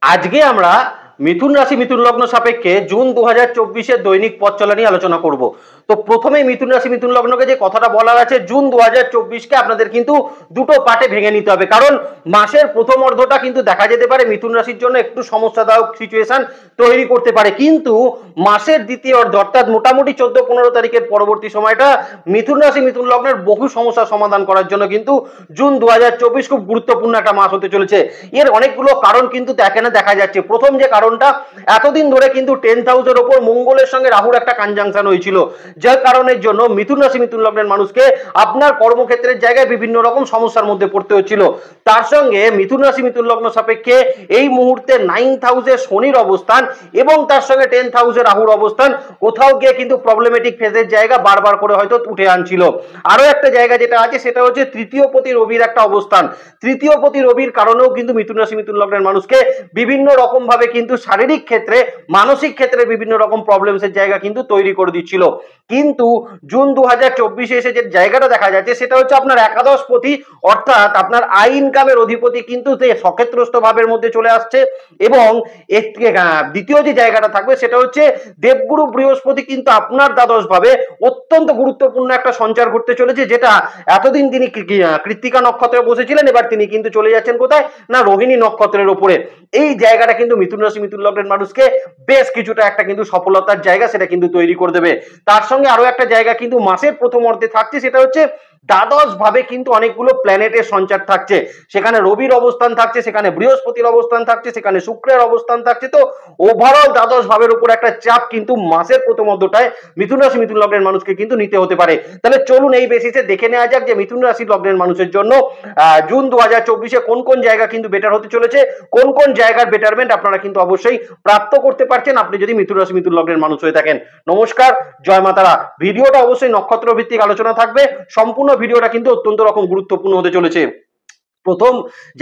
আজকে আমরা মিথুন রাশি মিথুন লগ্ন সাপেক্ষে জুন 2024 দৈনিক পথ চলা নিয়ে আলোচনা করব। তো প্রথমেই মিথুন রাশি মিথুন লগ্নকে যে কথাটা বলার আছে, জুন 2024 আপনাদের কিন্তু দুটো পার্টে ভেঙে নিতে হবে, কারণ মাসের প্রথম অর্ধটা কিন্তু দেখা যেতে পারে মিথুন রাশির জন্য একটু সমস্যাদায়ক সিচুয়েশন তৈরি করতে পারে, কিন্তু মাসের দ্বিতীয় অর্ধ অর্থাৎ মোটামুটি 14-15 তারিখের পরবর্তী সময়টা মিথুন রাশি মিথুন লগ্নের বহু সমস্যা সমাধান করার জন্য কিন্তু জুন 2024 খুব গুরুত্বপূর্ণ একটা মাস হতে চলেছে। এর অনেকগুলো কারণ কিন্তু এখানে দেখা যাচ্ছে। প্রথম যে কারণটা, এতদিন ধরে কিন্তু 10th হাউসের ওপর মঙ্গলের সঙ্গে রাহুর একটা কনজাংশন হয়েছিল, যার কারণের জন্য মিথুন রাশি মিথুন লগ্নের মানুষকে আপনার কর্মক্ষেত্রের জায়গায় বিভিন্ন রকম সমস্যার মধ্যে পড়তে হচ্ছিল। তার সঙ্গে মিথুন রাশি মিথুন লগ্ন সাপেক্ষে এই মুহূর্তে 9th হাউসে শনির অবস্থান এবং তার সঙ্গে 10th হাউসে রাহুর অবস্থান কোথাও গিয়ে কিন্তু প্রবলেমেটিক ফেজের জায়গা বারবার করে হয়তো উঠে আনছিল। আরো একটা জায়গা যেটা আছে সেটা হচ্ছে তৃতীয় পতি রবির একটা অবস্থান। তৃতীয় পতি রবির কারণেও কিন্তু মিথুন রাশি মিথুন লগ্নের মানুষকে বিভিন্ন রকম ভাবে কিন্তু শারীরিক ক্ষেত্রে মানসিক ক্ষেত্রে বিভিন্ন রকম প্রবলেমসের জায়গা কিন্তু তৈরি করে দিচ্ছিল। কিন্তু জুন 2024 এসে যে জায়গাটা দেখা যাচ্ছে সেটা হচ্ছে আপনার একাদশ পতি, অর্থাৎ আপনার আই ইনকামের অধিপতি কিন্তু সক্ষেত্রস্থ ভাবের মধ্যে চলে আসছে। এবং দ্বিতীয় যে জায়গাটা থাকবে সেটা হচ্ছে দেবগুরু বৃহস্পতি কিন্তু আপনার দ্বাদশ ভাবে অত্যন্ত গুরুত্বপূর্ণ একটা সঞ্চার ঘটতে চলেছে, যেটা এতদিন তিনি কৃত্তিকা নক্ষত্রে বসেছিলেন, এবার তিনি কিন্তু চলে যাচ্ছেন কোথায় না রোহিণী নক্ষত্রের উপরে। এই জায়গাটা কিন্তু মিথুন রাশি মিথুন লগ্নের মানুষকে বেশ কিছুটা একটা কিন্তু সফলতার জায়গা সেটা কিন্তু তৈরি করে দেবে। তার সঙ্গে আরো একটা জায়গা কিন্তু মাসের প্রথম অর্ধে থাকছে, সেটা হচ্ছে দ্বাদশ ভাবে কিন্তু অনেকগুলো প্ল্যানেটের সঞ্চার থাকছে। সেখানে রবির অবস্থান থাকছে, সেখানে বৃহস্পতির অবস্থান থাকছে, সেখানে শুক্রের অবস্থান থাকছে। তো ওভারঅল দ্বাদশ ভাবের উপর একটা চাপ কিন্তু মাসের প্রথম অর্ধটায় মিথুন রাশি মিথুন লগ্নের মানুষকে কিন্তু নিতে হতে পারে। তাহলে চলুন এই বেসিসে দেখে নেওয়া যাক যে মিথুন রাশি লগ্নের মানুষের জন্য জুন 2024 কোন কোন জায়গা কিন্তু বেটার হতে চলেছে, কোন কোন জায়গার বেটারমেন্ট আপনারা কিন্তু অবশ্যই প্রাপ্ত করতে পারছেন আপনি যদি মিথুন রাশি মিথুন লগ্নের মানুষ হয়ে থাকেন। নমস্কার, জয় মাতারা। ভিডিওটা অবশ্যই নক্ষত্র ভিত্তিক আলোচনা থাকবে, সম্পূর্ণ ভিডিওটা কিন্তু অত্যন্ত রকম গুরুত্বপূর্ণ হতে চলেছে। প্রথম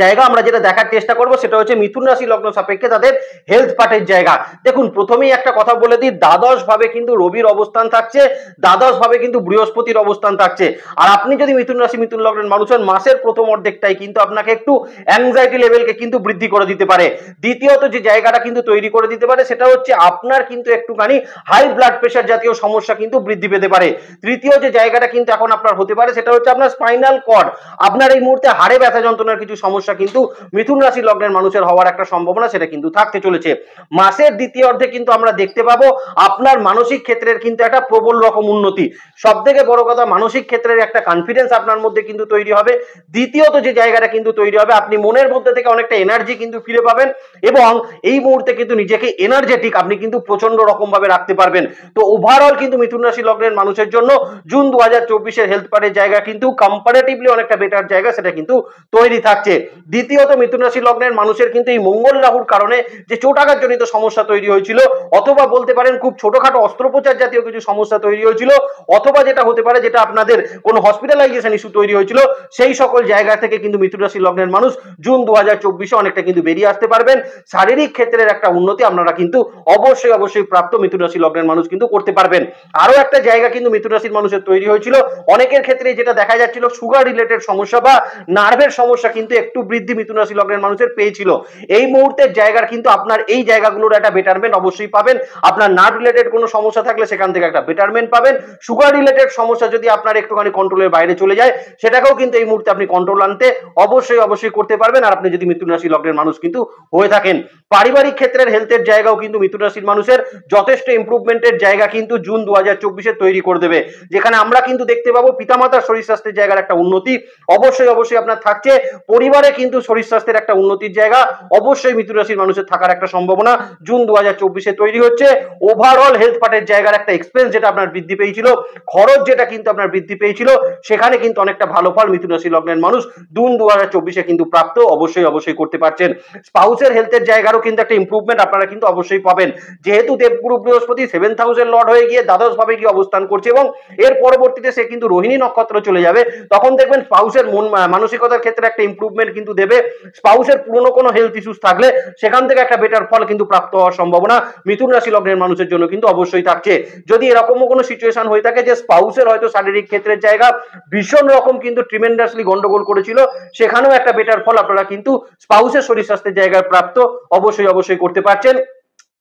জায়গা আমরা যেটা দেখার চেষ্টা করব সেটা হচ্ছে মিথুন রাশি লগ্ন সাপেক্ষে তাদের হেলথ পার্টের জায়গা। দেখুন, প্রথমেই একটা কথা বলে দিই, দ্বাদশ ভাবে কিন্তু রবির অবস্থান থাকছে, দ্বাদশ ভাবে কিন্তু বৃহস্পতির অবস্থান থাকছে। আর আপনি যদি মিথুন রাশি মিথুন লগ্নের মানুষ হন, মাসের প্রথম অর্ধেকটাই কিন্তু আপনাকে একটু অ্যাংজাইটি লেভেলকে কিন্তু বৃদ্ধি করে দিতে পারে। দ্বিতীয়ত যে জায়গাটা কিন্তু তৈরি করে দিতে পারে সেটা হচ্ছে আপনার কিন্তু একটুখানি হাই ব্লাড প্রেশার জাতীয় সমস্যা কিন্তু বৃদ্ধি পেতে পারে। তৃতীয় যে জায়গাটা কিন্তু এখন আপনার হতে পারে সেটা হচ্ছে আপনার স্পাইনাল কর্ড, আপনার এই মুহূর্তে হাড়ে ব্যথা যন্ত্রণার কিছু সমস্যা কিন্তু মিথুন রাশি লগ্নের মানুষের হওয়ার একটা সম্ভাবনা সেটা কিন্তু থাকতে চলেছে। মাসের দ্বিতীয় অর্ধে কিন্তু আমরা দেখতে পাবো আপনার মানসিক ক্ষেত্রের কিন্তু একটা প্রবল রকম উন্নতি। সব থেকে বড় কথা, মানসিক ক্ষেত্রের একটা কনফিডেন্স আপনার মধ্যে কিন্তু তৈরি হবে। দ্বিতীয়ত যে জায়গাটা কিন্তু তৈরি হবে, আপনি মনের মধ্যে থেকে অনেকটা এনার্জি কিন্তু ফিরে পাবেন এবং এই মুহূর্তে কিন্তু নিজেকে এনার্জেটিক আপনি কিন্তু প্রচন্ড রকম ভাবে রাখতে পারবেন। তো ওভারঅল কিন্তু মিথুন রাশি লগ্নের মানুষের জন্য জুন 2024 হেলথ পার্টের জায়গা কিন্তু কম্পারেটিভলি অনেকটা বেটার জায়গা সেটা কিন্তু তৈরি থাকছে। দ্বিতীয়ত মিথুন রাশি লগ্নের মানুষের কিন্তু এই মঙ্গল রাহুর কারণে যে চোটাঘাতজনিত সমস্যা তৈরি হয়েছিল, অথবা বলতে পারেন খুব ছোটখাটো অস্ত্রোপচার জাতীয় কিছু সমস্যা তৈরি হয়েছিল, অথবা যেটা হতে পারে যেটা আপনাদের কোনো হসপিটালাইজেশন ইস্যু তৈরি হয়েছিল, সেই সকল জায়গা থেকে কিন্তু মিথুন রাশি লগ্নের মানুষ জুন 2024 অনেকটা কিন্তু বেরিয়ে আসতে পারবেন। শারীরিক ক্ষেত্রের একটা উন্নতি আপনারা কিন্তু অবশ্যই অবশ্যই প্রাপ্ত মিথুন রাশি লগ্নের মানুষ কিন্তু করতে পারবেন। আরো একটা জায়গা কিন্তু মিথুন রাশির মানুষের তৈরি হয়েছিল, অনেকের ক্ষেত্রে যেটা দেখা যাচ্ছিল সুগার রিলেটেড সমস্যা বা নার্ভের সমস্যা কিন্তু একটু বৃদ্ধি মিথুন রাশি লগ্নের মানুষের পেয়েছিল। এই মুহূর্তের জায়গার কিন্তু আপনার এই জায়গাগুলোর একটা বেটারমেন্ট অবশ্যই পাবেন। আপনার নার্ভ রিলেটেড কোনো সমস্যা থাকলে সেখান থেকে একটা বেটারমেন্ট পাবেন। সুগার রিলেটেড সমস্যা যদি আপনার একটুখানি কন্ট্রোলের বাইরে চলে যায়, সেটাকেও কিন্তু এই মুহূর্তে আপনি কন্ট্রোল আনতে অবশ্যই অবশ্যই করতে পারবেন, আর আপনি যদি মিথুন রাশি লগ্নের মানুষ কিন্তু হয়ে থাকেন। পারিবারিক ক্ষেত্রের হেলথের জায়গাও কিন্তু মিথুন রাশির মানুষের যথেষ্ট ইমপ্রুভমেন্টের জায়গা কিন্তু জুন 2024 তৈরি করে দেবে, যেখানে আমরা কিন্তু দেখতে পাবো পিতামাতার শরীর স্বাস্থ্যের জায়গার একটা উন্নতি অবশ্যই অবশ্যই আপনার থাকছে। পরিবারে কিন্তু শরীর স্বাস্থ্যের একটা উন্নতির জায়গা অবশ্যই মিথুন রাশির মানুষের থাকার একটা সম্ভাবনা জুন 2024 তৈরি হচ্ছে। ওভারঅল হেলথ পার্টের জায়গার একটা এক্সপেন্স যেটা আপনার বৃদ্ধি পেয়েছিল, খরচ যেটা কিন্তু আপনার বৃদ্ধি পেয়েছিল, সেখানে কিন্তু অনেকটা ভালো ফল মিথুন রাশি লগ্নের মানুষ জুন 2024 কিন্তু প্রাপ্ত অবশ্যই অবশ্যই করতে পারছেন। স্পাউসের হেলথের জায়গারও কিন্তু একটা ইমপ্রুভমেন্ট আপনারা কিন্তু অবশ্যই পাবেন, যেহেতু দেবগুরু বৃহস্পতি 7th হাউসের লর্ড হয়ে গিয়ে দ্বাদশ ভাবে গিয়ে অবস্থান করছে এবং এর পরবর্তীতে সে কিন্তু রোহিণী নক্ষত্র চলে যাবে। তখন দেখবেন স্পাউসের মানসিকতার ক্ষেত্রে একটা ইমপ্রুভমেন্ট কিন্তু দেবে। স্পাউসের পুরনো কোনো হেলথ ইস্যুস থাকলে সেখান থেকে একটা বেটার ফল কিন্তু প্রাপ্ত হওয়ার সম্ভাবনা মিথুন রাশি লগ্নের মানুষের জন্য কিন্তু অবশ্যই থাকছে। যদি এরকমও কোনো সিচুয়েশন হয়ে থাকে যে স্পাউসের হয়তো শারীরিক ক্ষেত্রের জায়গা ভীষণ রকম কিন্তু ট্রিমেন্ডাসলি গন্ডগোল করেছিল, সেখানেও একটা বেটার ফল আপনারা কিন্তু স্পাউসের শরীর স্বাস্থ্যের জায়গায় প্রাপ্ত অবশ্যই করতে পারছেন।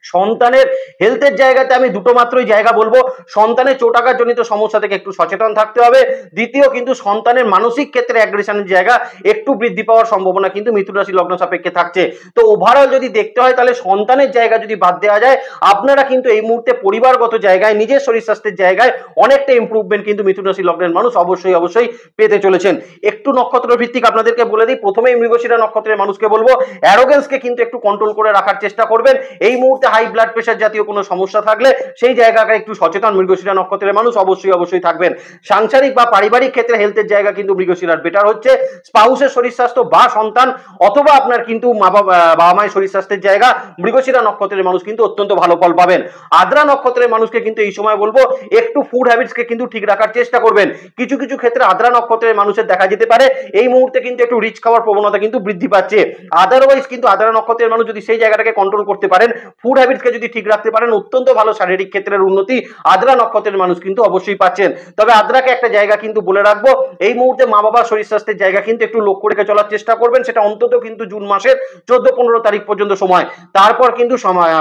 সন্তানের হেলথের জায়গাতে আমি দুটো মাত্রই জায়গা বলবো। সন্তানের চোটাঘাত জনিত সমস্যা থেকে একটু সচেতন থাকতে হবে। দ্বিতীয় কিন্তু সন্তানের মানসিক ক্ষেত্রে অ্যাগ্রেশনের জায়গা একটু বৃদ্ধি পাওয়ার সম্ভাবনা কিন্তু মিথুন রাশি লগ্ন সাপেক্ষে থাকছে। তো ওভারঅল যদি দেখতে হয় তাহলে সন্তানের জায়গা যদি বাদ দেওয়া যায়, আপনারা কিন্তু এই মুহূর্তে পরিবারগত জায়গায় নিজের শরীর স্বাস্থ্যের জায়গায় অনেকটা ইমপ্রুভমেন্ট কিন্তু মিথুন রাশি লগ্নের মানুষ অবশ্যই পেতে চলেছেন। একটু নক্ষত্র ভিত্তিক আপনাদেরকে বলে দিই। প্রথমেই মৃগশিরা নক্ষত্রের মানুষকে বলবো অ্যারোগেন্সকে কিন্তু একটু কন্ট্রোল করে রাখার চেষ্টা করবেন। এই মুহূর্তে হাই ব্লাড প্রেশার জাতীয় কোনো সমস্যা থাকলে সেই জায়গাটা একটু সচেতন মৃগশিরা নক্ষত্রের মানুষ অবশ্যই থাকবেন। সাংসারিক বা পারিবারিক ক্ষেত্রে হেলথের জায়গা কিন্তু মৃগশিরার বেটার হচ্ছে। স্পাউসের শরীর স্বাস্থ্য বা সন্তান অথবা আপনার কিন্তু বাবা মায়ের শরীর স্বাস্থ্যের জায়গা মৃগশিরা নক্ষত্রের মানুষ কিন্তু অত্যন্ত ভালো ফল পাবেন। আদ্রা নক্ষত্রের মানুষকে কিন্তু এই সময় বলবো একটু ফুড হ্যাবিটসকে কিন্তু ঠিক রাখার চেষ্টা করবেন। কিছু ক্ষেত্রে আদ্রা নক্ষত্রের মানুষের দেখা যেতে পারে এই মুহূর্তে কিন্তু একটু রিচ খাওয়ার প্রবণতা কিন্তু বৃদ্ধি পাচ্ছে। আদারওয়াইজ কিন্তু আদ্রা নক্ষত্রের মানুষ যদি সেই জায়গাটাকে কন্ট্রোল করতে পারেন, ফুড হ্যাবিটসকে যদি ঠিক রাখতে পারেন, অত্যন্ত ভালো শারীরিক ক্ষেত্রের উন্নতি আদ্রা নক্ষত্রের মানুষ কিন্তু অবশ্যই পাচ্ছেন। তবে আদ্রাকে একটা জায়গা কিন্তু বলে রাখবো, এই মুহূর্তে মা বাবার শরীর স্বাস্থ্যের জায়গা কিন্তু একটু লক্ষ্য রেখে চলার চেষ্টা করবেন। সেটা অন্তত কিন্তু জুন মাসের 14-15 তারিখ পর্যন্ত সময়। তারপর কিন্তু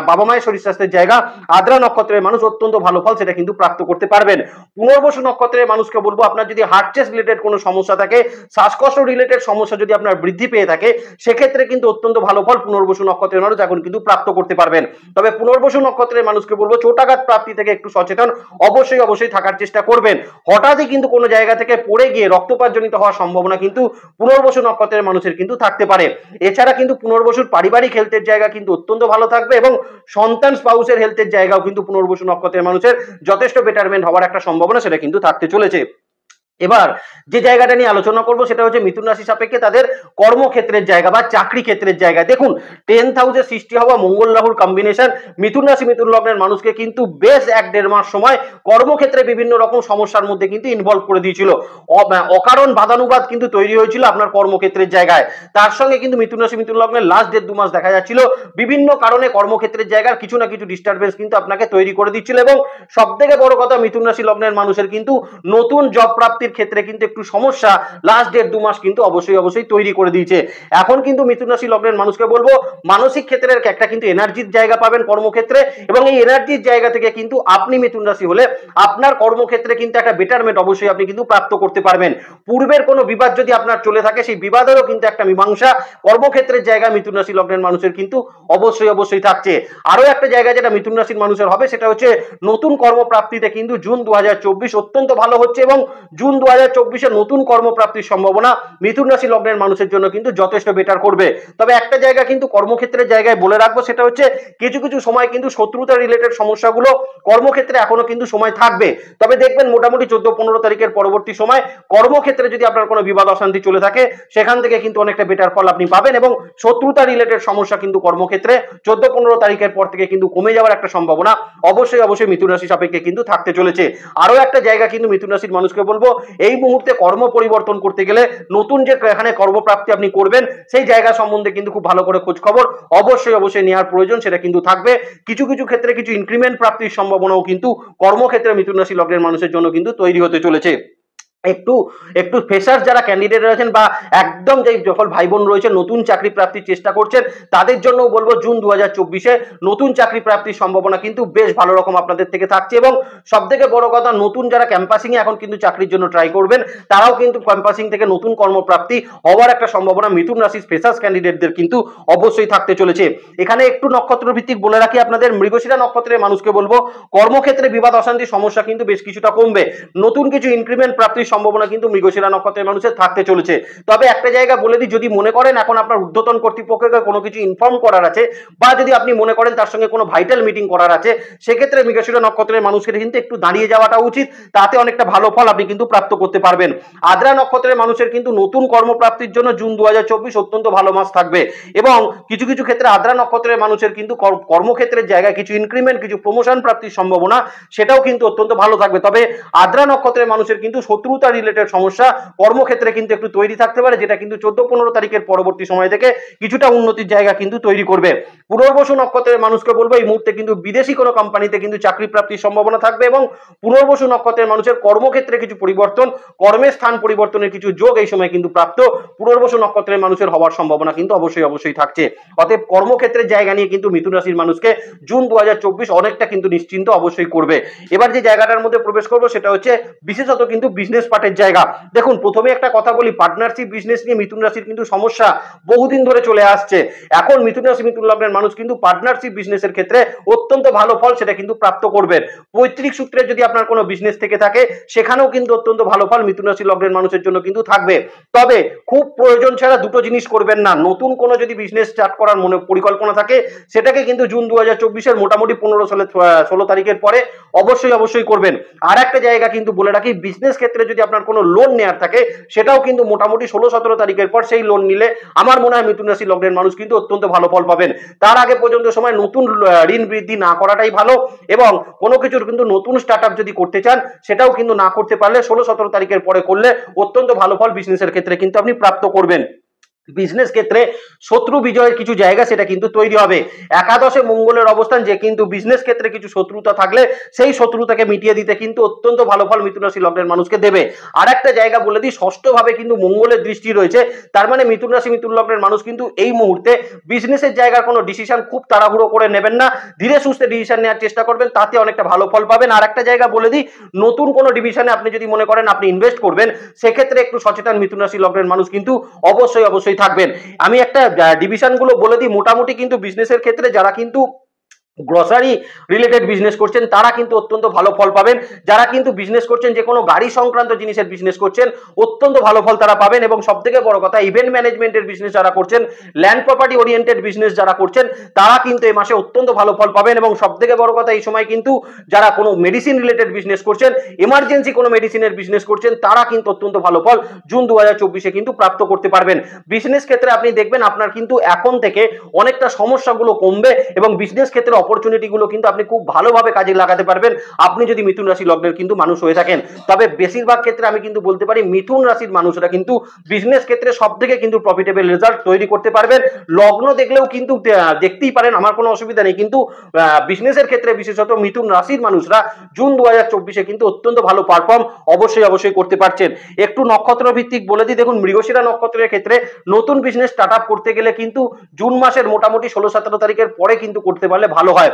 বাবা মায়ের শরীর স্বাস্থ্যের জায়গা আদ্রা নক্ষত্রের মানুষ অত্যন্ত ভালো ফল সেটা কিন্তু প্রাপ্ত করতে পারবেন। পুনর্বসু নক্ষত্রের মানুষকে বলবো আপনার যদি হার্ট চেস্ট রিলেটেড কোনো সমস্যা থাকে, শ্বাসকষ্ট রিলেটেড সমস্যা যদি আপনার বৃদ্ধি পেয়ে থাকে, সেক্ষেত্রে কিন্তু অত্যন্ত ভালো ফল পুনর্বসু নক্ষত্রের মানুষ এখন কিন্তু প্রাপ্ত করতে পারবেন। তবে পুনর্বসু নক্ষত্রের মানুষকে বলবো চোটাঘাত প্রাপ্তি থেকে একটু সচেতন অবশ্যই থাকার চেষ্টা করবেন। হঠাৎই কিন্তু কোনো জায়গা থেকে পড়ে গিয়ে রক্তপাত জনিত হওয়ার সম্ভাবনা কিন্তু পুনর্বসু নক্ষত্রের মানুষের কিন্তু থাকতে পারে। এছাড়া কিন্তু পুনর্বসুর পারিবারিক হেলথের জায়গা কিন্তু অত্যন্ত ভালো থাকবে এবং সন্তান স্পাউসের হেলথের জায়গাও কিন্তু পুনর্বসু নক্ষত্রের মানুষের যথেষ্ট বেটারমেন্ট হওয়ার একটা সম্ভাবনা সেটা কিন্তু থাকতে চলেছে। এবার যে জায়গাটা নিয়ে আলোচনা করব সেটা হচ্ছে মিথুন রাশি সাপেক্ষে তাদের কর্মক্ষেত্রের জায়গা বা চাকরি ক্ষেত্রের জায়গা। দেখুন 10th হাউসে সৃষ্টি হওয়া মঙ্গল রাহুর কম্বিনেশন মিথুন রাশি মিথুন লগ্নের মানুষকে কিন্তু বেশ 1-1.5 মাস সময় কর্মক্ষেত্রে বিভিন্ন রকম সমস্যার মধ্যে কিন্তু ইনভলভ করে দিয়েছিল। অকারণ বাদানুবাদ কিন্তু তৈরি হয়েছিল আপনার কর্মক্ষেত্রের জায়গায়। তার সঙ্গে কিন্তু মিথুন রাশি মিথুন লগ্নের লাস্ট 1.5-2 মাস দেখা যাচ্ছিল বিভিন্ন কারণে কর্মক্ষেত্রের জায়গার কিছু না কিছু ডিস্টারবেন্স কিন্তু আপনাকে তৈরি করে দিচ্ছিল এবং সবথেকে বড় কথা মিথুন রাশি লগ্নের মানুষের কিন্তু নতুন জব প্রাপ্তি ক্ষেত্রে কিন্তু একটু সমস্যা লাস্ট 1.5-2 মাস কিন্তু অবশ্যই তৈরি করে দিয়েছে। এখন কিন্তু মিথুন রাশি লগ্নের মানুষকে বলবো মানসিক ক্ষেত্রের একটা কিন্তু এনার্জির জায়গা পাবেন কর্মক্ষেত্রে এবং এই এনার্জির জায়গা থেকে কিন্তু আপনি মিথুন রাশি হলে আপনার কর্মক্ষেত্রে কিন্তু একটা বেটারমেন্ট অবশ্যই আপনি কিন্তু প্রাপ্ত করতে পারবেন। পূর্বের কোনো বিবাদ যদি আপনার চলে থাকে সেই বিবাদেরও কিন্তু একটা মীমাংসা কর্মক্ষেত্রের জায়গা মিথুন রাশি লগ্নের মানুষের কিন্তু অবশ্যই থাকছে। আরো একটা জায়গা যেটা মিথুন রাশির মানুষের হবে সেটা হচ্ছে নতুন কর্মপ্রাপ্তিতে কিন্তু জুন 2024 অত্যন্ত ভালো হচ্ছে এবং জুন 2024 নতুন কর্মপ্রাপ্তির সম্ভাবনা মিথুন রাশি লগ্নের মানুষের জন্য কিন্তু যথেষ্ট বেটার করবে। তবে একটা জায়গা কিন্তু কর্মক্ষেত্রের জায়গায় বলে রাখবো সেটা হচ্ছে কিছু সময় কিন্তু শত্রুতা রিলেটেড সমস্যাগুলো কর্মক্ষেত্রে এখনো কিন্তু সময় থাকবে। তবে দেখবেন মোটামুটি 14-15 তারিখের পরবর্তী সময় কর্মক্ষেত্রে যদি আপনার কোনো বিবাদ অশান্তি চলে থাকে সেখান থেকে কিন্তু অনেকটা বেটার ফল আপনি পাবেন এবং শত্রুতা রিলেটেড সমস্যা কিন্তু কর্মক্ষেত্রে 14-15 তারিখের পর থেকে কিন্তু কমে যাওয়ার একটা সম্ভাবনা অবশ্যই মিথুন রাশি সাপেক্ষে কিন্তু থাকতে চলেছে। আরো একটা জায়গা কিন্তু মিথুন রাশির মানুষকে বলবো এই মুহূর্তে কর্ম পরিবর্তন করতে গেলে নতুন যে এখানে কর্মপ্রাপ্তি আপনি করবেন সেই জায়গা সম্বন্ধে কিন্তু খুব ভালো করে খোঁজ খবর অবশ্যই নেওয়ার প্রয়োজন সেটা কিন্তু থাকবে। কিছু ক্ষেত্রে কিছু ইনক্রিমেন্ট প্রাপ্তির সম্ভাবনাও কিন্তু কর্মক্ষেত্রে মিথুন রাশি লগ্নের মানুষের জন্য কিন্তু তৈরি হতে চলেছে। একটু ফ্রেশার্স যারা ক্যান্ডিডেট রয়েছেন বা একদম যে যখন ভাই বোন রয়েছে নতুন চাকরি প্রাপ্তির চেষ্টা করছেন তাদের জন্য বলবো জুন 2024 নতুন চাকরি প্রাপ্তির সম্ভাবনা কিন্তু বেশ ভালো রকম আপনাদের থেকে থাকছে এবং সবথেকে বড় কথা নতুন যারা ক্যাম্পাসিং এ এখন কিন্তু চাকরির জন্য ট্রাই করবেন তারাও কিন্তু ক্যাম্পাসিং থেকে নতুন কর্মপ্রাপ্তি হওয়ার একটা সম্ভাবনা মিথুন রাশির ফ্রেশার্স ক্যান্ডিডেটদের কিন্তু অবশ্যই থাকতে চলেছে। এখানে একটু নক্ষত্র ভিত্তিক বলে রাখি আপনাদের মৃগশিরা নক্ষত্রের মানুষকে বলবো কর্মক্ষেত্রে বিবাদ অশান্তির সমস্যা কিন্তু বেশ কিছুটা কমবে। নতুন কিছু ইনক্রিমেন্ট প্রাপ্তির সম্ভাবনা কিন্তু মৃগশিরা নক্ষত্রের মানুষের থাকতে চলেছে। তবে একটা জায়গা বলে দিই যদি মনে করেন এখন আপনার ঊর্ধ্বতন কর্তৃপক্ষকে কোনো কিছু ইনফর্ম করার আছে বা যদি আপনি মনে করেন তার সঙ্গে কোনো ভাইটাল মিটিং করার আছে সেক্ষেত্রে মৃগশিরা নক্ষত্রের মানুষকে কিন্তু একটু দাঁড়িয়ে যাওয়াটা উচিত, তাতে অনেকটা ভালো ফল আপনি কিন্তু প্রাপ্ত করতে পারবেন। আদ্রা নক্ষত্রের মানুষের কিন্তু নতুন কর্মপ্রাপ্তির জন্য জুন 2024 অত্যন্ত ভালো মাস থাকবে এবং কিছু ক্ষেত্রে আদ্রা নক্ষত্রের মানুষের কিন্তু কর্মক্ষেত্রের জায়গায় কিছু ইনক্রিমেন্ট কিছু প্রমোশন প্রাপ্তির সম্ভাবনা সেটাও কিন্তু অত্যন্ত ভালো থাকবে। তবে আদ্রা নক্ষত্রের মানুষের কিন্তু শত্রু শত্রুতা রিলেটেড সমস্যা কর্মক্ষেত্রে কিন্তু একটু তৈরি থাকতে পারে, যেটা কিন্তু 14-15 তারিখের পরবর্তী সময় থেকে কিছুটা উন্নতির জায়গা কিন্তু তৈরি করবে। পুনর্বসু নক্ষত্রের মানুষকে বলবো এই মুহূর্তে কিন্তু বিদেশি কোনো কোম্পানিতে কিন্তু চাকরি প্রাপ্তির সম্ভাবনা থাকবে এবং পুনর্বসু নক্ষত্রের মানুষের কর্মক্ষেত্রে কিছু পরিবর্তন, কর্মের স্থান পরিবর্তনের কিছু যোগ এই সময় কিন্তু প্রাপ্ত পুনর্বসু নক্ষত্রের মানুষের হওয়ার সম্ভাবনা কিন্তু অবশ্যই থাকছে। অতএব কর্মক্ষেত্রের জায়গা নিয়ে কিন্তু মিথুন রাশির মানুষকে জুন 2024 অনেকটা কিন্তু নিশ্চিন্ত অবশ্যই করবে। এবার যে জায়গাটার মধ্যে প্রবেশ করবো সেটা হচ্ছে বিশেষত কিন্তু বিজনেস পার্টের জায়গা। দেখুন প্রথমে একটা কথা বলি, পার্টনারশিপ বিজনেস নিয়ে মিথুন রাশির কিন্তু সমস্যা বহুদিন ধরে চলে আসছে। এখন মিথুন রাশি মিথুন লগ্নের মানুষ কিন্তু পার্টনারশিপ বিজনেসের ক্ষেত্রে অত্যন্ত ভালো ফল সেটা কিন্তু প্রাপ্ত করবেন। পৈতৃক সূত্রে যদি আপনার কোনো বিজনেস থেকে থাকে সেখানেও কিন্তু অত্যন্ত ভালো ফল মিথুন রাশি লগ্নের মানুষের জন্য কিন্তু থাকবে। তবে খুব প্রয়োজন ছাড়া দুটো জিনিস করবেন না। নতুন কোনো যদি বিজনেস স্টার্ট করার মনে পরিকল্পনা থাকে সেটাকে কিন্তু জুন 2024-এর মোটামুটি 15-16 তারিখের পরে অবশ্যই করবেন। আর একটা জায়গা কিন্তু বলে রাখি, বিজনেস ক্ষেত্রে যদি আপনার কোনো লোন নেওয়ার থাকে সেটাও কিন্তু মোটামুটি 16-17 তারিখের পর সেই লোন নিলে আমার মনে হয় মিথুন রাশি লগ্নের মানুষ কিন্তু অত্যন্ত ভালো ফল পাবেন। তার আগে পর্যন্ত সময় নতুন ঋণ বৃদ্ধি না করাটাই ভালো এবং কোনো কিছুর কিন্তু নতুন স্টার্ট আপ যদি করতে চান সেটাও কিন্তু না করতে পারলে 16-17 তারিখের পরে করলে অত্যন্ত ভালো ফল বিজনেসের ক্ষেত্রে কিন্তু আপনি প্রাপ্ত করবেন। বিজনেস ক্ষেত্রে শত্রু বিজয়ের কিছু জায়গা সেটা কিন্তু তৈরি হবে। একাদশে মঙ্গলের অবস্থান, যে কিন্তু বিজনেস ক্ষেত্রে কিছু শত্রুতা থাকলে সেই শত্রুতাকে মিটিয়ে দিতে কিন্তু অত্যন্ত ভালো ফল মিথুন রাশি লগ্নের মানুষকে দেবে। আর একটা জায়গা বলে দিই, ষষ্ঠ ভাবে কিন্তু মঙ্গলের দৃষ্টি রয়েছে, তার মানে মিথুন রাশি মিথুন লগ্নের মানুষ কিন্তু এই মুহূর্তে বিজনেসের জায়গার কোনো ডিসিশন খুব তাড়াহুড়ো করে নেবেন না, ধীরে সুস্থে ডিসিশন নেওয়ার চেষ্টা করবেন, তাতে অনেকটা ভালো ফল পাবেন। আর একটা জায়গা বলে দিই, নতুন কোনো ডিভিশনে আপনি যদি মনে করেন আপনি ইনভেস্ট করবেন সেক্ষেত্রে একটু সচেতন মিথুন রাশি লগ্নের মানুষ কিন্তু অবশ্যই থাকবেন। আমি একটা ডিভিশন গুলো বলে দিই, মোটামুটি কিন্তু বিজনেসের ক্ষেত্রে যারা কিন্তু গ্রসারি রিলেটেড বিজনেস করছেন তারা কিন্তু অত্যন্ত ভালো ফল পাবেন। যারা কিন্তু বিজনেস করছেন যে কোনো গাড়ি সংক্রান্ত জিনিসের বিজনেস করছেন অত্যন্ত ভালো ফল তারা পাবেন। এবং সব থেকে বড় কথা, ইভেন্ট ম্যানেজমেন্টের বিজনেস যারা করছেন, ল্যান্ড প্রপার্টি ওরিয়েন্টেড বিজনেস যারা করছেন তারা কিন্তু এই মাসে অত্যন্ত ভালো ফল পাবেন। এবং সব থেকে বড় কথা, এই সময় কিন্তু যারা কোনো মেডিসিন রিলেটেড বিজনেস করছেন, এমার্জেন্সি কোনো মেডিসিনের বিজনেস করছেন তারা কিন্তু অত্যন্ত ভালো ফল জুন 2024-এ কিন্তু প্রাপ্ত করতে পারবেন। বিজনেস ক্ষেত্রে আপনি দেখবেন আপনার কিন্তু এখন থেকে অনেকটা সমস্যাগুলো কমবে এবং বিজনেস ক্ষেত্রে অপরচুনিটি গুলো কিন্তু আপনি খুব ভালোভাবে কাজে লাগাতে পারবেন আপনি যদি মিথুন রাশি লগ্নের কিন্তু মানুষ হয়ে থাকেন। তবে বেশিরভাগ ক্ষেত্রে আমি কিন্তু বলতে পারি মিথুন রাশির মানুষরা কিন্তু বিজনেস ক্ষেত্রে সব থেকে কিন্তু প্রফিটেবল রেজাল্ট তৈরি করতে পারবেন। লগ্ন দেখলেও কিন্তু দেখতেই পারেন, আমার কোনো অসুবিধা নেই, কিন্তু বিজনেসের ক্ষেত্রে বিশেষত মিথুন রাশির মানুষরা জুন 2024-এ কিন্তু অত্যন্ত ভালো পারফর্ম অবশ্যই করতে পারছেন। একটু নক্ষত্র ভিত্তিক বলে দিই, দেখুন মৃগশিরা নক্ষত্রের ক্ষেত্রে নতুন বিজনেস স্টার্ট আপ করতে গেলে কিন্তু জুন মাসের মোটামুটি 16-17 তারিখের পরে কিন্তু করতে পারলে ভালো হয়।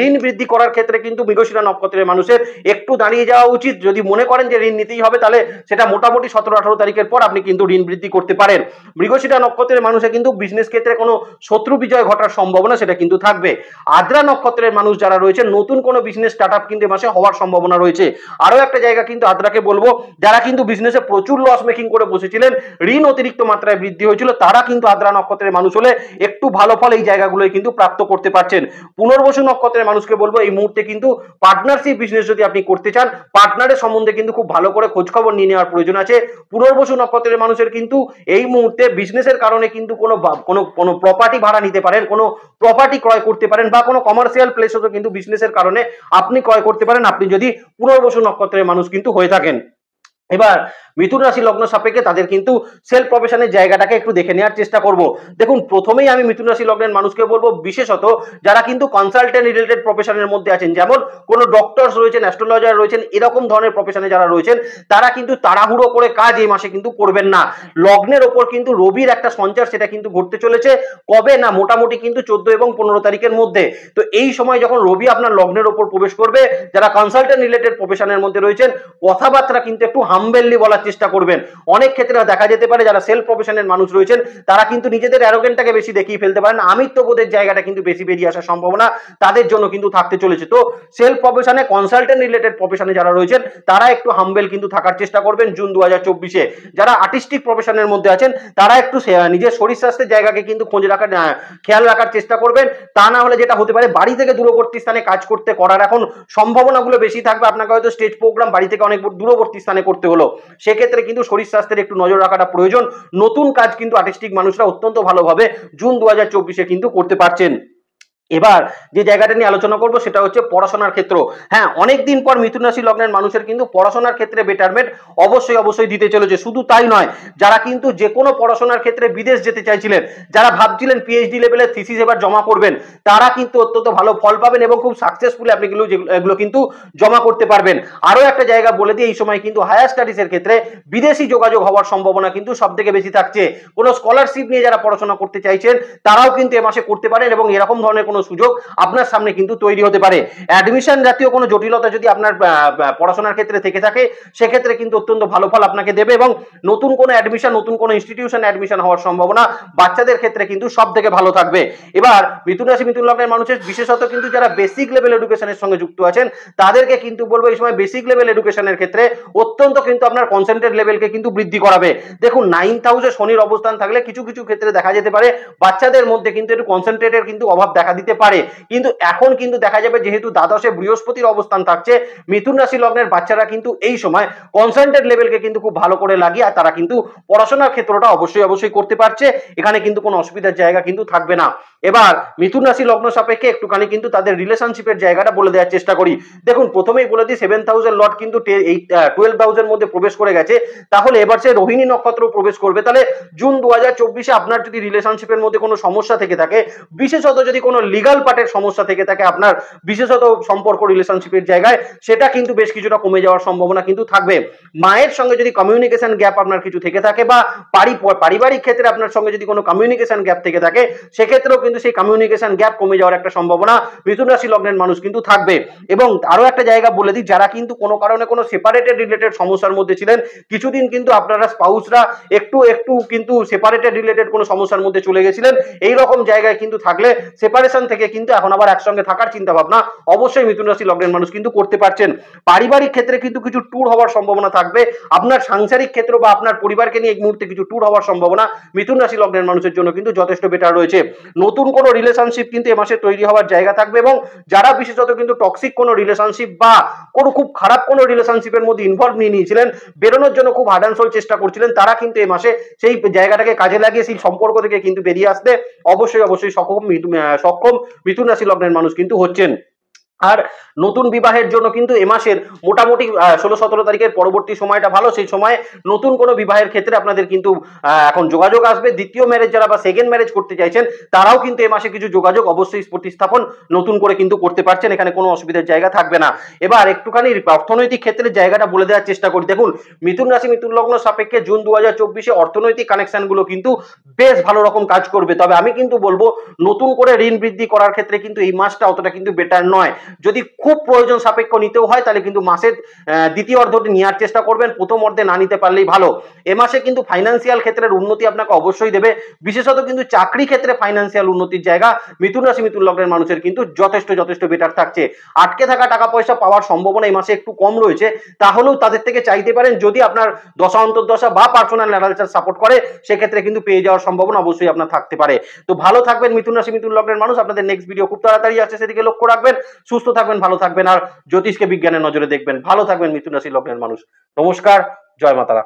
ঋণ বৃদ্ধি করার ক্ষেত্রে কিন্তু মৃগশিরা নক্ষত্রের মানুষের একটু দাঁড়িয়ে যাওয়া উচিত। যদি মনে করেন যে ঋণ নিতেই হবে তাহলে সেটা মোটামুটি 17-18 তারিখের পর আপনি কিন্তু ঋণ বৃদ্ধি করতে পারেন। মৃগশিরা নক্ষত্রের মানুষের কিন্তু বিজনেস ক্ষেত্রে কোনো শত্রু বিজয় ঘটার সম্ভাবনা সেটা কিন্তু থাকবে। আদ্রা নক্ষত্রের মানুষ যারা রয়েছে নতুন কোনো বিজনেস স্টার্ট আপ কিন্তু মাসে হওয়ার সম্ভাবনা রয়েছে। আরো একটা জায়গা কিন্তু আদ্রাকে বলবো, যারা কিন্তু বিজনেসে প্রচুর লস মেকিং করে বসেছিলেন, ঋণ অতিরিক্ত মাত্রায় বৃদ্ধি হয়েছিল, তারা কিন্তু আদ্রা নক্ষত্রের মানুষ হলে একটু ভালো ফল এই জায়গাগুলোই কিন্তু প্রাপ্ত করতে পারছেন। পুনর্বসু নক্ষত্রের মানুষকে বলবো এই মুহূর্তে কিন্তু পার্টনারশিপ বিজনেস যদি আপনি করতে চান, পার্টনারের সম্বন্ধে কিন্তু খুব ভালো করে খোঁজ খবর নিয়ে নেওয়ার প্রয়োজন আছে। পুনর্বসু নক্ষত্রের মানুষের কিন্তু এই মুহূর্তে বিজনেসের কারণে কিন্তু কোনো প্রপার্টি ভাড়া নিতে পারেন, কোনো প্রপার্টি ক্রয় করতে পারেন বা কোনো কমার্শিয়াল প্লেসও কিন্তু বিজনেসের কারণে আপনি ক্রয় করতে পারেন, আপনি যদি পুনর্বসু নক্ষত্রের মানুষ কিন্তু হয়ে থাকেন। এবার মিথুন রাশি লগ্ন সাপেক্ষে তাদের কিন্তু সেলফ প্রফেশনের জায়গাটাকে একটু দেখে নেওয়ার চেষ্টা করব। দেখুন প্রথমেই আমি মিথুন রাশি লগ্নের মানুষকে বলবো, বিশেষত যারা কিন্তু কনসালটেন্ট রিলেটেড প্রফেশনের মধ্যে আছেন, যেমন কোনো ডক্টরস রয়েছেন, অ্যাস্ট্রোলজার রয়েছেন, এরকম ধরনের প্রফেশনে যারা রয়েছেন তারা কিন্তু তাড়াহুড়ো করে কাজ এই মাসে কিন্তু করবেন না। লগ্নের ওপর কিন্তু রবির একটা সঞ্চার সেটা কিন্তু ঘটতে চলেছে, কবে না মোটামুটি কিন্তু 14 এবং 15 তারিখের মধ্যে। তো এই সময় যখন রবি আপনার লগ্নের ওপর প্রবেশ করবে, যারা কনসালটেন্ট রিলেটেড প্রফেশনের মধ্যে রয়েছেন কথাবার্তা কিন্তু একটু হাম্বেললি বলার চেষ্টা করবেন। অনেক ক্ষেত্রে দেখা যেতে পারে যারা সেলফ প্রফেশনের মানুষ রয়েছেন তারা কিন্তু নিজেদের অ্যারোগেন্টটাকে বেশি দেখিয়ে ফেলতে পারেন, আমিত্ববোধের জায়গাটা কিন্তু বেশি বেরিয়ে আসার সম্ভাবনা তাদের জন্য কিন্তু থাকতে চলেছে। তো সেলফ প্রফেশনে কনসালটেন্ট রিলেটেড প্রফেশনে যারা রয়েছেন তারা একটু হাম্বেল কিন্তু থাকার চেষ্টা করবেন জুন 2024-এ। যারা আর্টিস্টিক প্রফেশনের মধ্যে আছেন তারা একটু নিজের শরীর স্বাস্থ্যের জায়গাকে কিন্তু খেয়াল রাখার চেষ্টা করবেন। তা না হলে যেটা হতে পারে, বাড়ি থেকে দূরবর্তী স্থানে কাজ করার এখন সম্ভাবনাগুলো বেশি থাকবে। আপনাকে হয়তো স্টেজ প্রোগ্রাম বাড়ি থেকে অনেক দূরবর্তী স্থানে করতে হলো, সেক্ষেত্রে কিন্তু শরীর স্বাস্থ্যের একটু নজর রাখাটা প্রয়োজন। নতুন কাজ কিন্তু আর্টিস্টিক মানুষরা অত্যন্ত ভালোভাবে জুন 2024-এ কিন্তু করতে পারছেন। এবার যে জায়গাটা নিয়ে আলোচনা করব সেটা হচ্ছে পড়াশোনার ক্ষেত্র। হ্যাঁ, অনেকদিন পর মিথুন রাশি লগ্নের মানুষের কিন্তু পড়াশোনার ক্ষেত্রে বেটারমেন্ট অবশ্যই দিতে চলেছে। শুধু তাই নয়, যারা কিন্তু যে কোনো পড়াশোনার ক্ষেত্রে বিদেশ যেতে চাইছিলেন, যারা ভাবছিলেন পিএইচডি লেভেলের থিসিস এবার জমা করবেন, তারা কিন্তু অত্যন্ত ভালো ফল পাবেন এবং খুব সাকসেসফুলি আপনি এগুলো কিন্তু জমা করতে পারবেন। আরো একটা জায়গা বলে দিয়ে, এই সময় কিন্তু হায়ার স্টাডিজের ক্ষেত্রে বিদেশি যোগাযোগ হওয়ার সম্ভাবনা কিন্তু সব থেকে বেশি থাকছে। কোনো স্কলারশিপ নিয়ে যারা পড়াশোনা করতে চাইছেন তারাও কিন্তু এ মাসে করতে পারেন এবং এরকম ধরনের কোনো সুযোগ আপনার সামনে কিন্তু তৈরি হতে পারে। অ্যাডমিশন জাতীয় কোনো জটিলতা যদি আপনার পড়াশোনার ক্ষেত্রে থেকে থাকে, সেক্ষেত্রে কিন্তু অত্যন্ত ভালো ফল আপনাকে দেবে এবং নতুন কোনো অ্যাডমিশন, নতুন কোনো ইনস্টিটিউশন অ্যাডমিশন হওয়ার সম্ভাবনা বাচ্চাদের ক্ষেত্রে কিন্তু সব থেকে ভালো থাকবে। এবার মিথুন রাশি মিথুন লগ্নের মানুষের বিশেষত কিন্তু যারা বেসিক লেভেল এডুকেশনের সঙ্গে যুক্ত আছেন, তাদেরকে কিন্তু বলবো এই সময় বেসিক লেভেল এডুকেশনের ক্ষেত্রে অত্যন্ত কিন্তু আপনার কনসেন্ট্রেট লেভেলকে কিন্তু বৃদ্ধি করাবে। দেখুন, 9th হাউসে শনির অবস্থান থাকলে কিছু কিছু ক্ষেত্রে দেখা যেতে পারে বাচ্চাদের মধ্যে কিন্তু একটু কনসেন্ট্রেটের কিন্তু অভাব দেখা দিতে পারে। কিন্তু এখন কিন্তু দেখা যাবে যেহেতু দ্বাদশে বৃহস্পতির অবস্থান থাকছে, মিথুন রাশি লগ্নের বাচ্চারা কিন্তু এই সময় কনসেন্ট্রেট লেভেলকে কিন্তু খুব ভালো করে লাগিয়ে আর তারা কিন্তু পড়াশোনার ক্ষেত্রটা অবশ্যই করতে পারছে। এখানে কিন্তু কোনো অসুবিধার জায়গা কিন্তু থাকবে না। এবার মিথুন রাশি লগ্ন সাপেক্ষে একটুখানি কিন্তু তাদের রিলেশনশিপের জায়গাটা বলে দেওয়ার চেষ্টা করি। দেখুন, প্রথমেই বলে দিই 7th হাউসের লর্ড কিন্তু 12th হাউসের মধ্যে প্রবেশ করে গেছে। তাহলে এবার সে রোহিণী নক্ষত্র প্রবেশ করবে। তাহলে জুন 2024-এ আপনার যদি রিলেশনশিপের মধ্যে কোনো সমস্যা থেকে থাকে, বিশেষত যদি কোনো লিগাল পার্টের সমস্যা থেকে থাকে আপনার বিশেষত সম্পর্ক রিলেশনশিপের জায়গায়, সেটা কিন্তু বেশ কিছুটা কমে যাওয়ার সম্ভাবনা কিন্তু থাকবে। মায়ের সঙ্গে যদি কমিউনিকেশন গ্যাপ আপনার কিছু থেকে থাকে বা পারিবারিক ক্ষেত্রে আপনার সঙ্গে যদি কোনো কমিউনিকেশন গ্যাপ থেকে থাকে, সেক্ষেত্রেও কিন্তু সেই কমিউনিকেশন গ্যাপ কমে যাওয়ার একটা সম্ভাবনা মিথুন রাশি লগ্নের মানুষ কিন্তু থাকবে। এবং আরো একটা জায়গা বলে দিই, যারা কিন্তু কোনো কারণে কোনো সেপারেটেড রিলেটেড সমস্যার মধ্যে ছিলেন, কিছুদিন কিন্তু আপনারা স্পাউসরা একটু কিন্তু সেপারেটেড রিলেটেড কোনো সমস্যার মধ্যে চলে গেছিলেন, এই রকম জায়গায় কিন্তু থাকলে সেপারেশন থেকে কিন্তু এখন আবার একসঙ্গে থাকার চিন্তা ভাবনা অবশ্যই মিথুন রাশি লগ্নের মানুষ কিন্তু করতে পারছেন। পারিবারিক ক্ষেত্রে কিন্তু কিছু ট্যুর হওয়ার সম্ভাবনা থাকবে। আপনার সাংসারিক ক্ষেত্র বা আপনার পরিবারকে নিয়ে এই মুহূর্তে কিছু ট্যুর হওয়ার সম্ভাবনা মিথুন রাশি লগ্নের মানুষের জন্য কিন্তু যথেষ্ট বেটার রয়েছে। নতুন কোনো রিলেশনশিপ কিন্তু এ মাসে তৈরি হওয়ার জায়গা থাকবে এবং যারা বিশেষত কিন্তু টক্সিক কোনো রিলেশনশিপ বা কোনো খুব খারাপ কোনো রিলেশনশিপের মধ্যে ইনভলভ নিয়ে নিয়েছিলেন, বেরোনোর জন্য খুব হার্ড অ্যান্ড সোল চেষ্টা করছিলেন, তারা কিন্তু এই মাসে সেই জায়গাটাকে কাজে লাগিয়ে সেই সম্পর্ক থেকে কিন্তু বেরিয়ে আসতে অবশ্যই সক্ষম মিথুন রাশি লগ্নের মানুষ কিন্তু হচ্ছেন। আর নতুন বিবাহের জন্য কিন্তু এ মাসের মোটামুটি 16-17 তারিখের পরবর্তী সময়টা ভালো। সেই সময় নতুন কোনো বিবাহের ক্ষেত্রে আপনাদের কিন্তু এখন যোগাযোগ আসবে। দ্বিতীয় ম্যারেজ যারা বা সেকেন্ড ম্যারেজ করতে চাইছেন, তারাও কিন্তু এ মাসে কিছু যোগাযোগ অবশ্যই প্রতিস্থাপন নতুন করে কিন্তু করতে পারছেন। এখানে কোনো অসুবিধার জায়গা থাকবে না। এবার একটুখানি অর্থনৈতিক ক্ষেত্রে জায়গাটা বলে দেওয়ার চেষ্টা করি। দেখুন, মিথুন রাশি মিথুন লগ্ন সাপেক্ষে জুন 2024-এ অর্থনৈতিক কানেকশন গুলো কিন্তু বেশ ভালো রকম কাজ করবে। তবে আমি কিন্তু বলবো, নতুন করে ঋণ বৃদ্ধি করার ক্ষেত্রে কিন্তু এই মাসটা অতটা কিন্তু বেটার নয়। যদি খুব প্রয়োজন সাপেক্ষ নিতেও হয়, তাহলে কিন্তু মাসের দ্বিতীয় অর্ধটি নেওয়ার চেষ্টা করবেন, প্রথম অর্ধে না নিতে পারলেই ভালো। এ মাসে কিন্তু ফাইন্যান্সিয়াল ক্ষেত্রের উন্নতি আপনাকে অবশ্যই দেবে। বিশেষত কিন্তু চাকরি ক্ষেত্রে ফাইন্যান্সিয়াল উন্নতির জায়গা মিথুন রাশি মিথুন লগ্নের মানুষের কিন্তু যথেষ্ট বেটার থাকছে। আটকে থাকা টাকা পয়সা পাওয়ার সম্ভাবনা এই মাসে একটু কম রয়েছে, তাহলেও তাদের থেকে চাইতে পারেন। যদি আপনার দশা অন্তর্দশা বা পার্সোনাল ন্যাচার সাপোর্ট করে, সেক্ষেত্রে কিন্তু পেয়ে যাওয়ার সম্ভাবনা অবশ্যই আপনার থাকতে পারে। তো ভালো থাকবেন মিথুন রাশি মিথুন লগ্নের মানুষ। আপনাদের নেক্সট ভিডিও খুব তাড়াতাড়ি আসছে, সেদিকে লক্ষ্য রাখবেন। সুস্থ থাকবেন, ভালো থাকবেন আর জ্যোতিষকে বিজ্ঞানের নজরে দেখবেন। ভালো থাকবেন মিথুন রাশি লগ্নের মানুষ। নমস্কার, জয় মাতারা।